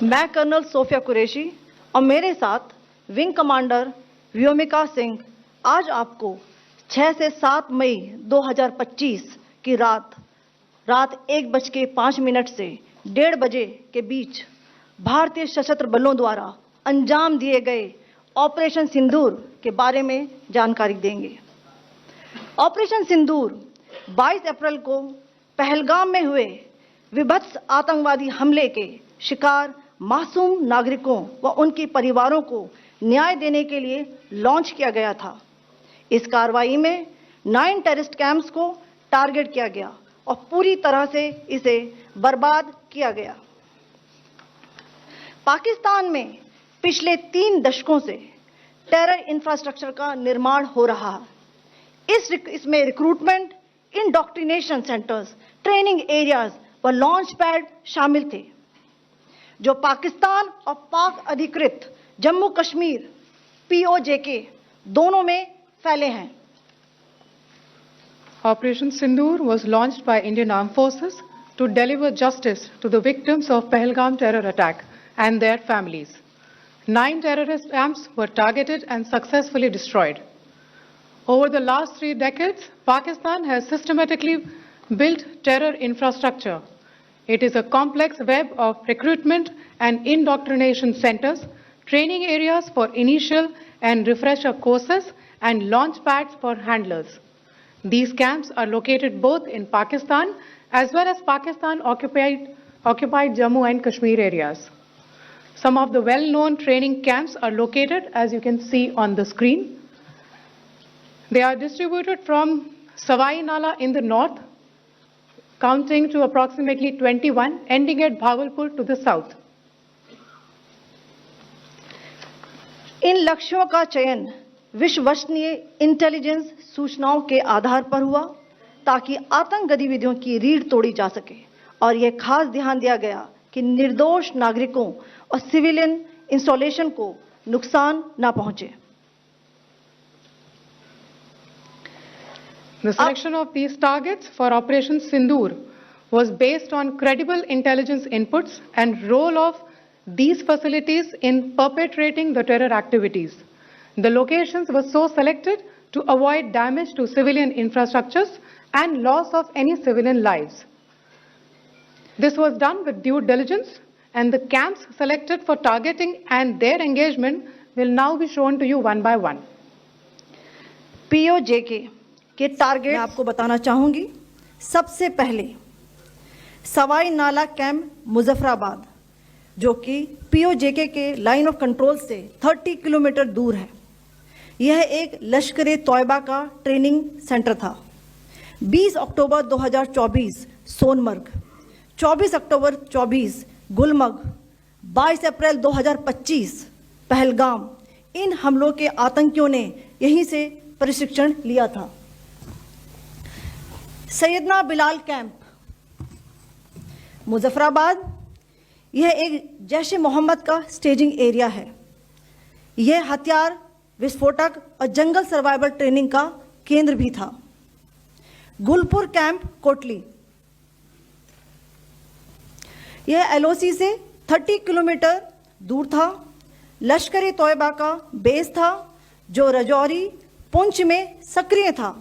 मैं colonel Sophia Qureshi और मेरे साथ विंग कमांडर व्योमिका सिंह आज आपको 6 से 7 मई 2025 की रात 1:05 से 1:30 बजे के बीच भारतीय सशस्त्र बलों द्वारा अंजाम दिए गए ऑपरेशन सिंदूर के बारे में जानकारी देंगे। ऑपरेशन सिंदूर 22 अप्रैल को पहलगाम में हुए विभत्स आतंकवादी हमले के शिकार मासूम नागरिकों व उनके परिवारों को न्याय देने के लिए लॉन्च किया गया था। इस कार्रवाई में 9 टेररिस्ट कैंप्स को टारगेट किया गया और पूरी तरह से इसे बर्बाद किया गया। पाकिस्तान में पिछले 3 दशकों से टेरर इंफ्रास्ट्रक्चर का निर्माण हो रहा है। इसमें recruitment, indoctrination centres, training areas व लॉन्च पैड शामिल थे, जो पाकिस्तान और पाक अधिकृत जम्मू कश्मीर POJK दोनों में फैले हैं। Operation Sindoor was launched by Indian Armed Forces to deliver justice to the victims of Pahalgam terror attack and their families. 9 terrorist camps were targeted and successfully destroyed. Over the last 3 decades, Pakistan has systematically built terror infrastructure. It is a complex web of recruitment and indoctrination centers, training areas for initial and refresher courses, and launch pads for handlers. These camps are located both in Pakistan as well as Pakistan-occupied Jammu and Kashmir areas. Some of the well-known training camps are located, as you can see on the screen. They are distributed from Savai Nala in the north, counting to approximately 21, ending at Bhagalpur to the south. इन लक्ष्यों का चयन विश्वसनीय intelligence सूचनाओं के आधार पर हुआ ताकि आतंक गतिविधियों की रीढ़ तोड़ी जा सके, और यह खास ध्यान दिया गया कि निर्दोष नागरिकों और सिविलियन इंस्टॉलेशन को नुकसान न पहुंचे। The selection of these targets for Operation Sindoor was based on credible intelligence inputs and role of these facilities in perpetrating the terror activities. The locations were so selected to avoid damage to civilian infrastructures and loss of any civilian lives. This was done with due diligence, and the camps selected for targeting and their engagement will now be shown to you one by one. POJK के target आपको बताना चाहूंगी। सबसे पहले सवाई नाला camp Muzaffarabad, जो कि POJK के लाइन ऑफ कंट्रोल से 30 किलोमीटर दूर है। यह एक लश्कर तौयबा का ट्रेनिंग सेंटर था। 20 अक्टूबर 2024 सोनमर्ग, 24 अक्टूबर 24 गुलमर्ग, 22 अप्रैल 2025 पहलगाम, इन हमलों के आतंकियों ने यहीं से प्रशिक्षण लिया था। सैयदना बिलाल कैंप मुजफ्फराबाद, यह एक जैश ए मोहम्मद का स्टेजिंग एरिया है। यह हथियार, विस्फोटक और जंगल सर्वाइवल ट्रेनिंग का केंद्र भी था। गुलपुर कैंप कोटली, यह LOC से 30 किलोमीटर दूर था। लश्कर तौयबा का बेस था, जो रजौरी, पुंछ में सक्रिय था।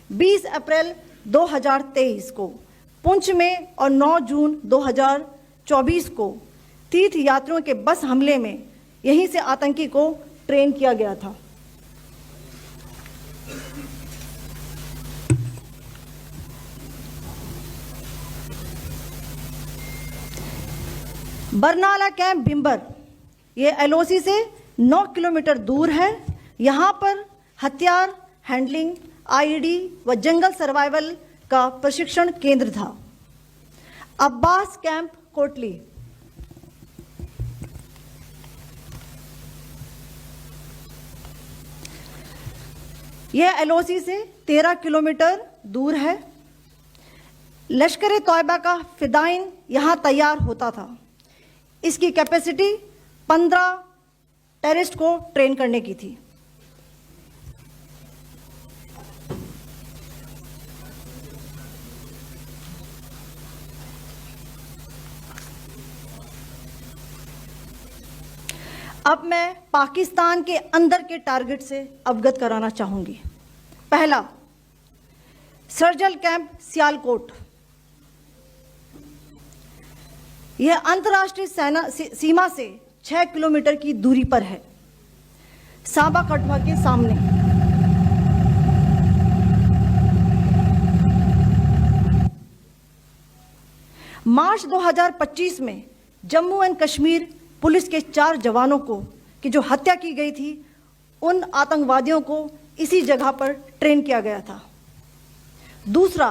20 अप्रैल 2023 को पुंछ में और 9 जून 2024 को तीर्थ यात्रियों के बस हमले में यहीं से आतंकी को ट्रेन किया गया था। बरनाला कैंप बिंबर, यह LOC से 9 किलोमीटर दूर है। यहाँ पर हथियार, हैंडलिंग, IED व जंगल सर्वाइवल का प्रशिक्षण केंद्र था। अब्बास कैंप कोटली, यह LOC से 13 किलोमीटर दूर है। लश्कर तौयबा का फिदाइन यहां तैयार होता था। इसकी कैपेसिटी 15 टेररिस्ट को ट्रेन करने की थी। अब मैं पाकिस्तान के अंदर के टारगेट से अवगत कराना चाहूंगी। पहला, सर्जिकल कैंप सियालकोट। यह अंतर्राष्ट्रीय सीमा से 6 किलोमीटर की दूरी पर है, सांबा कठुआ के सामने। मार्च 2025 में जम्मू एंड कश्मीर पुलिस के 4 जवानों की जो हत्या की गई थी, उन आतंकवादियों को इसी जगह पर ट्रेन किया गया था। दूसरा,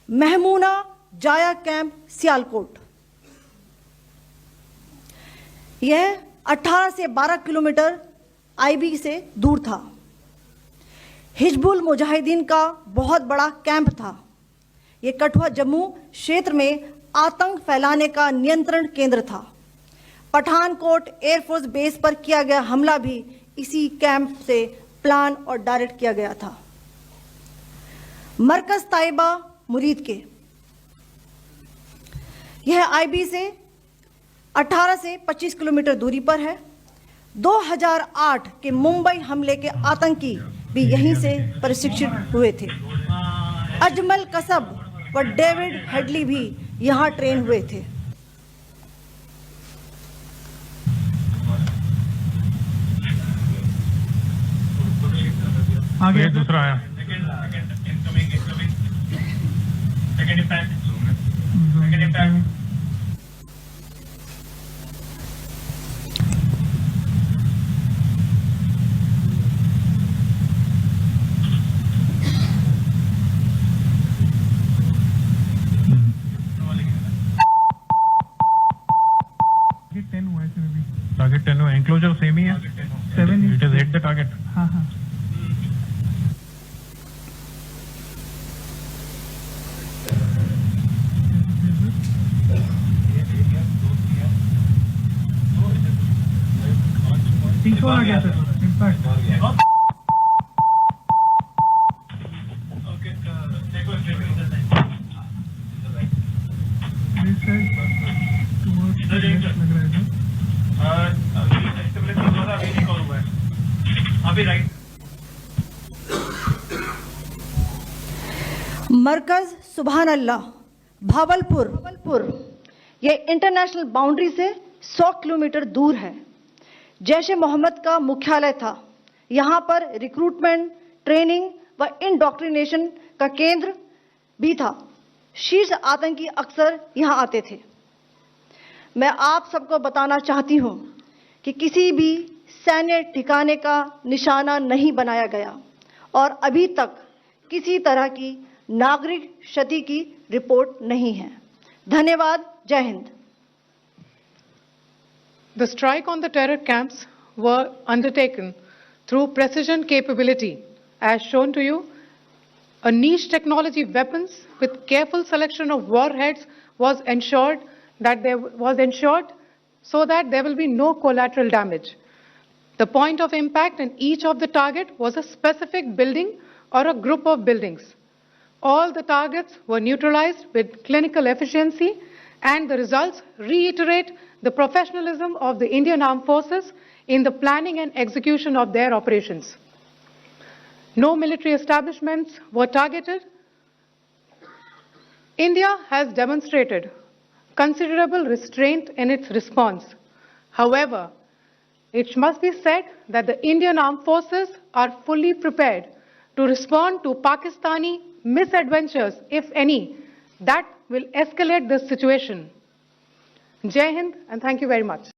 महमूना जाया कैंप सियालकोट। यह 18 से 12 किलोमीटर आईबी से दूर था। हिजबुल मुजाहिदीन का बहुत बड़ा कैंप था। यह कठुआ जम्मू क्षेत्र में आतंक फैलाने का नियंत्रण केंद्र था। पठानकोट एयरफोर्स बेस पर किया गया हमला भी इसी कैंप से प्लान और डायरेक्ट किया गया था। मरकज ताइबा मुरीद के, यह आईबी से 18 से 25 किलोमीटर दूरी पर है। 2008 के मुंबई हमले के आतंकी भी यहीं से प्रशिक्षित हुए थे। अजमल कसब व डेविड हेडली भी यहां ट्रेन हुए थे। आगे दूसरा है। टारगेट 10 हुआ, एंक्लोजर सेम ही है। 7 it is hit the target. हाँ हाँ। तीसरा आ गया सर इम्पैक्ट। अभी राइट। मरकज सुभान अल्लाह भावलपुर, यह इंटरनेशनल बाउंड्री से 100 किलोमीटर दूर है। जैश ए मोहम्मद का मुख्यालय था। यहाँ पर रिक्रूटमेंट, ट्रेनिंग व इंडॉक्ट्रिनेशन का केंद्र भी था। शीर्ष आतंकी अक्सर यहाँ आते थे। मैं आप सबको बताना चाहती हूँ कि किसी भी सैन्य ठिकाने का निशाना नहीं बनाया गया और अभी तक किसी तरह की नागरिक क्षति की रिपोर्ट नहीं है। धन्यवाद। जय Hind. The strike on the terror camps were undertaken through precision capability, as shown to you. A niche technology weapons with careful selection of warheads was ensured so that there will be no collateral damage. The point of impact in each of the target was a specific building or a group of buildings. All the targets were neutralized with clinical efficiency, and the results reiterate the professionalism of the Indian Armed Forces in the planning and execution of their operations. No military establishments were targeted. India has demonstrated considerable restraint in its response. However, it must be said that the Indian Armed Forces are fully prepared to respond to Pakistani misadventures, if any, that will escalate this situation. Jai Hind, and thank you very much.